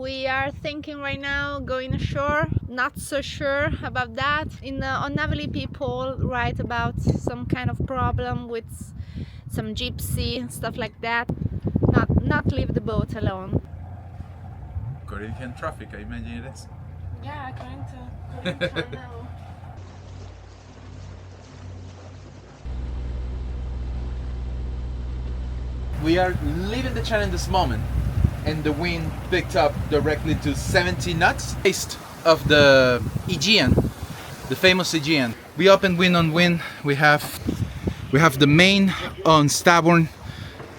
We are thinking right now going ashore. Not so sure about that. On Navali, people write about some kind of problem with some gypsy, stuff like that. Not leave the boat alone. Corinthian traffic, I imagine it is. Yeah, Corinth Canal. We are leaving the channel in this moment, and the wind picked up directly to 70 knots. East of the Aegean, the famous Aegean. We open wind on wind. We have the main on starboard,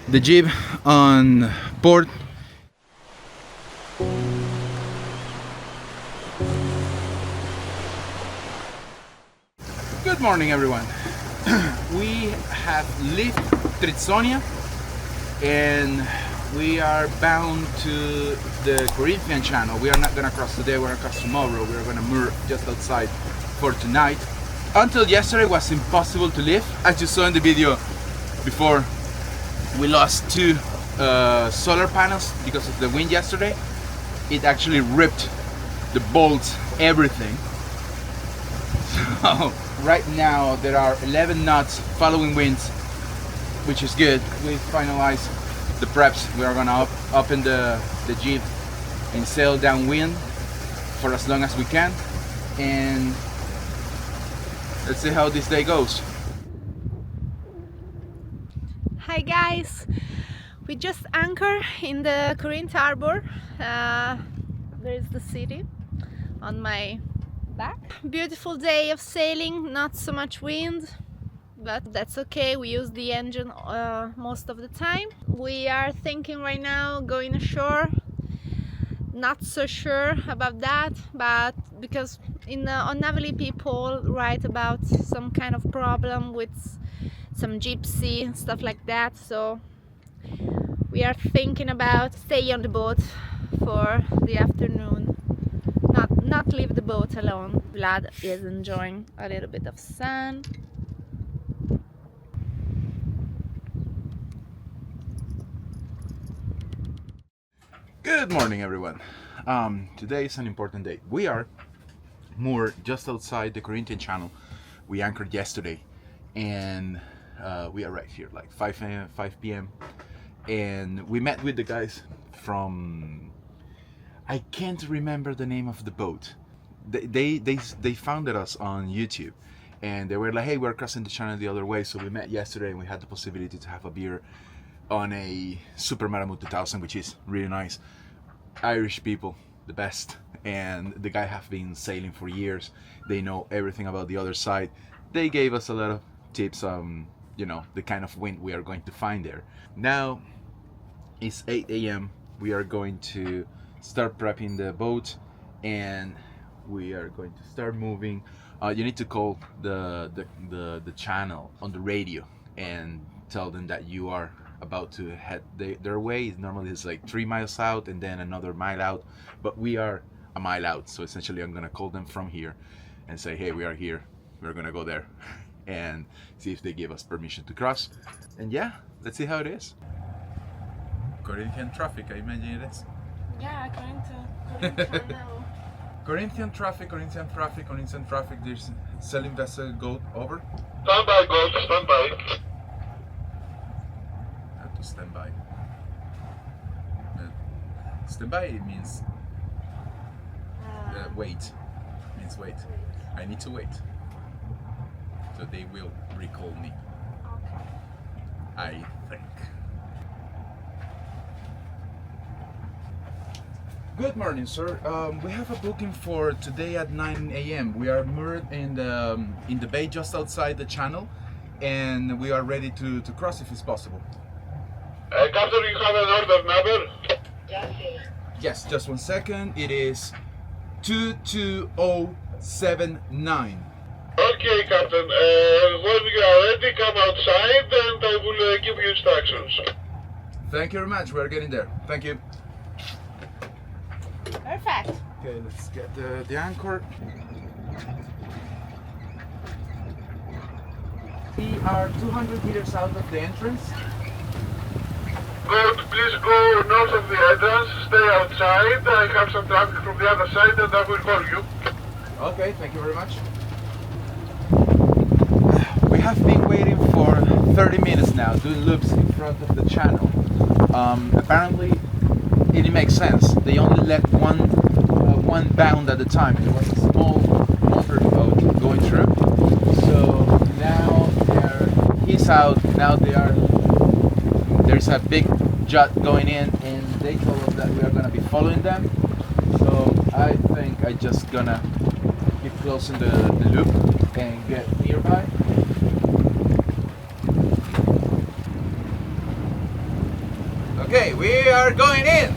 the jib on port. Good morning, everyone. We have left Trizonia and we are bound to the Corinthian channel. We are not gonna cross today, we're gonna cross tomorrow. We're gonna moor just outside for tonight. Until yesterday it was impossible to live. As you saw in the video before, we lost two solar panels because of the wind yesterday. It actually ripped the bolts, everything. So right now there are 11 knots following winds, which is good. We finalized the preps. We are gonna open the jib and sail downwind for as long as we can, and let's see how this day goes. Hi guys, we just anchored in the Corinth harbor. There is the city on my back. Beautiful day of sailing, not so much wind, but that's okay. We use the engine most of the time. We are thinking right now going ashore. Not so sure about that, but because on Navali, people write about some kind of problem with some gypsy, stuff like that. So we are thinking about stay on the boat for the afternoon. Not leave the boat alone. Vlad is enjoying a little bit of sun. Good morning, everyone. Today is an important day. We are moored just outside the Corinthian channel. We anchored yesterday, and we arrived here like 5 p.m. and we met with the guys from, I can't remember the name of the boat. They founded us on YouTube, and they were like, hey, we're crossing the channel the other way. So we met yesterday and we had the possibility to have a beer on a Super Maramut 2000, which is really nice. Irish people, the best, and the guy have been sailing for years. They know everything about the other side. They gave us a lot of tips on, you know, the kind of wind we are going to find there. Now it's 8 a.m. We are going to start prepping the boat, and we are going to start moving. You need to call the channel on the radio and tell them that you are about to head their way. Normally it's like 3 miles out and then another mile out, but we are a mile out. So essentially I'm gonna call them from here and say, hey, we are here, we're gonna go there, and see if they give us permission to cross. And yeah, let's see how it is. Corinthian traffic, I imagine it is. Yeah, Corinth Canal. Corinthian traffic. There's sailing vessel go over. Stand by, boat, stand by. Have to stand by. Stand by means wait. Means wait. I need to wait. So they will recall me. Okay. I think. Good morning, sir. We have a booking for today at 9 a.m. We are moored in the bay just outside the channel, and we are ready to cross if it's possible. Captain, you have an order number? Yes, just 1 second. It is 22079. Okay, Captain. When you are ready, come outside and I will give you instructions. Thank you very much. We're getting there. Thank you. Perfect. Okay, let's get the anchor. We are 200 meters out of the entrance. boat, please go north of the entrance, stay outside. I have some traffic from the other side and I will call you. Okay, thank you very much. We have been waiting for 30 minutes now, doing loops in front of the channel. Apparently, it makes sense. They only let one bound at a time. It was a small motor boat going through. So now he's out. Now there's a big jet going in, and they told us that we are gonna be following them. So I think I just gonna keep closing the loop and get nearby. Okay, we are going in.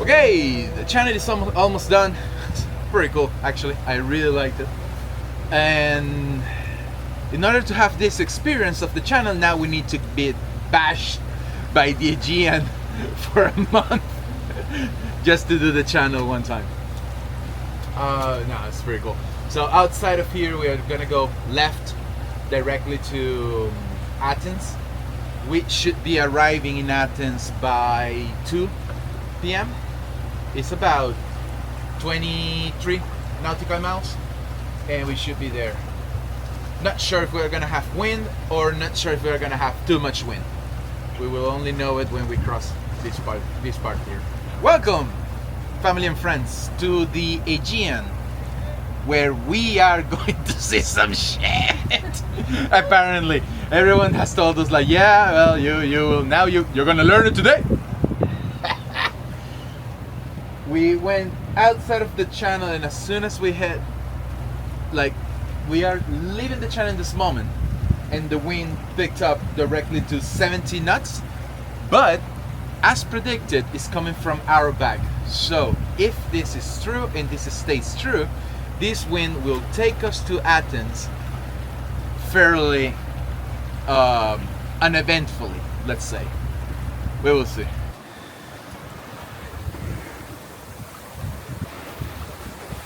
Okay, the channel is almost done. It's pretty cool, actually. I really liked it. And in order to have this experience of the channel, now we need to be bashed by the Aegean for a month just to do the channel one time. No, it's pretty cool. So outside of here, we are gonna go left directly to Athens. We should be arriving in Athens by 2 p.m. It's about 23 nautical miles, and we should be there. Not sure if we're gonna have wind, or not sure if we're gonna have too much wind. We will only know it when we cross this part here. Welcome, family and friends, to the Aegean, where we are going to see some shit. Apparently, everyone has told us like, yeah, well, you're gonna learn it today. We went outside of the channel, and as soon as we hit, like, we are leaving the channel in this moment, and the wind picked up directly to 70 knots, but as predicted, it's coming from our back. So if this is true and this stays true, this wind will take us to Athens fairly uneventfully, let's say. We will see.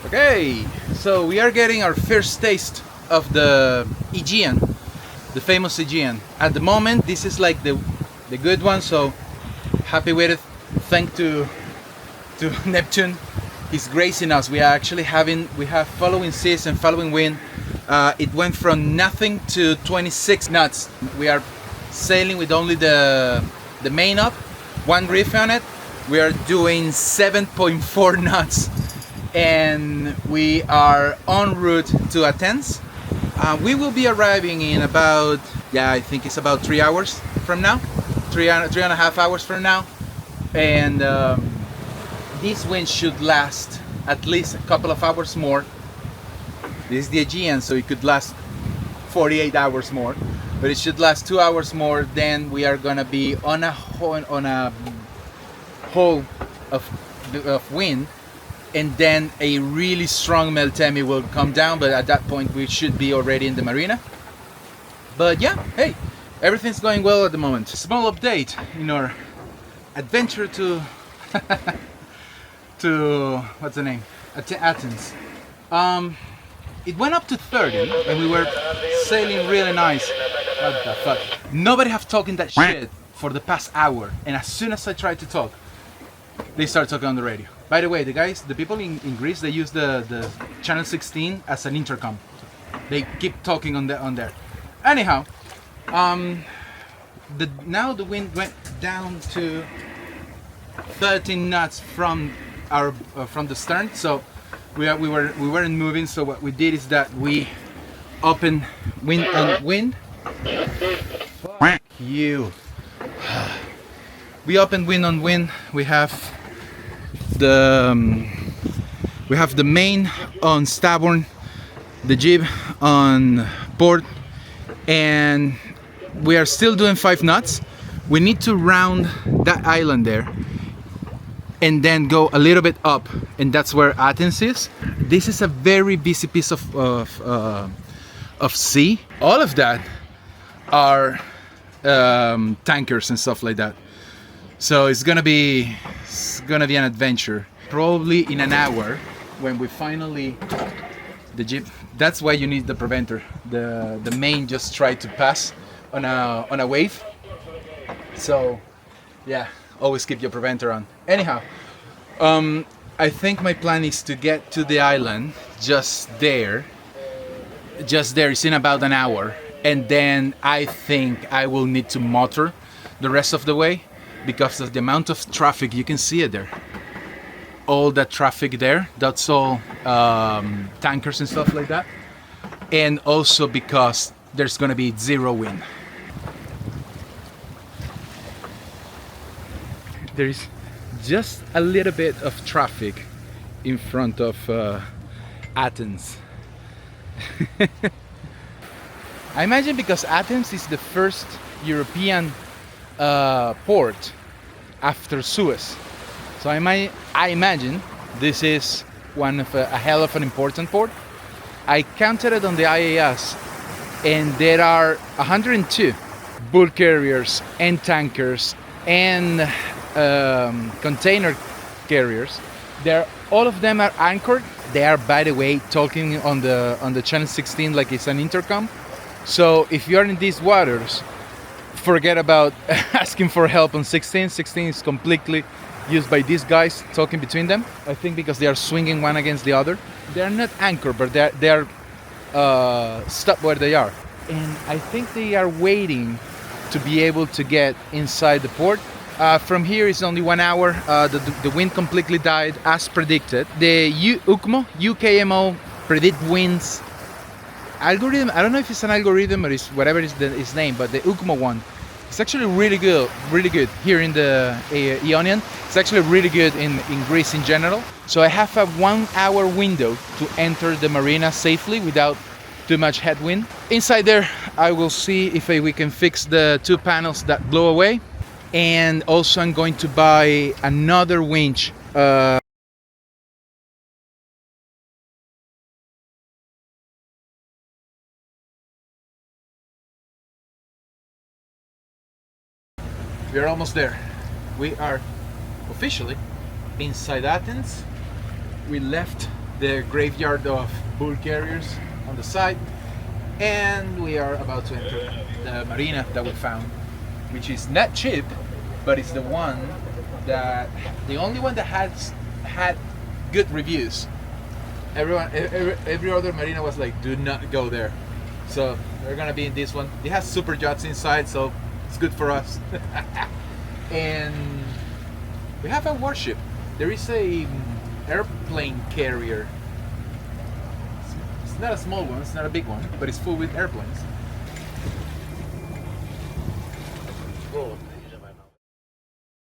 Okay, so we are getting our first taste of the Aegean, the famous Aegean. At the moment, this is like the good one, so happy with it. Thanks to Neptune, he's gracing us. We have following seas and following wind. It went from nothing to 26 knots. We are sailing with only the main up, one reef on it. We are doing 7.4 knots. And we are en route to Athens. We will be arriving in about, I think it's about 3 hours from now, three and a half hours from now. And this wind should last at least a couple of hours more. This is the Aegean, so it could last 48 hours more, but it should last 2 hours more. Then we are gonna be on a hole of wind, and then a really strong meltemi will come down, but at that point we should be already in the marina. But yeah, hey, everything's going well at the moment. Small update in our adventure to to what's the name? Athens. It went up to 30 and we were sailing really nice. What the fuck? Nobody have talking that shit for the past hour, and as soon as I tried to talk, they start talking on the radio. By the way, the people in Greece, they use the channel 16 as an intercom. They keep talking on there. Anyhow, now the wind went down to 13 knots from the stern, so we weren't moving. So what we did is that we opened wind on wind. Fuck you. We opened wind on wind. We have the main on starboard, the jib on port, and we are still doing 5 knots. We need to round that island there and then go a little bit up, and that's where Athens is. This is a very busy piece of sea. All of that are tankers and stuff like that. So it's gonna be an adventure. Probably in an hour, when we finally the jib. That's why you need the preventer. The main just tried to pass on a wave. So yeah, always keep your preventer on. Anyhow, I think my plan is to get to the island just there. It's in about an hour, and then I think I will need to motor the rest of the way because of the amount of traffic. You can see it there. All that traffic there, that's all tankers and stuff like that, and also because there's gonna be zero wind. There is just a little bit of traffic in front of Athens. I imagine because Athens is the first European port after Suez. So I imagine this is one of a hell of an important port. I counted it on the IAS, and there are 102 bulk carriers and tankers and container carriers. All of them are anchored. They are, by the way, talking on the channel 16 like it's an intercom. So if you're in these waters, forget about asking for help on 16. 16 is completely used by these guys talking between them. I think because they are swinging one against the other. They are not anchored, but they are stopped where they are. And I think they are waiting to be able to get inside the port. From here is only 1 hour. The wind completely died as predicted. The UKMO predict winds algorithm. I don't know if it's an algorithm or it's whatever is its name, but the UKMO one, it's actually really good here in the Ionian. It's actually really good in Greece in general. So I have a 1 hour window to enter the marina safely without too much headwind. Inside there, I will see if we can fix the 2 panels that blow away. And also I'm going to buy another winch. We are almost there. We are officially inside Athens. We left the graveyard of bull carriers on the side, and we are about to enter the marina that we found, which is not cheap, but it's the only one that has had good reviews. Every other marina was like, do not go there. So we're gonna be in this one. It has super yachts inside, so it's good for us. And we have a warship. There is a airplane carrier. It's not a small one, it's not a big one, but it's full with airplanes. Whoa.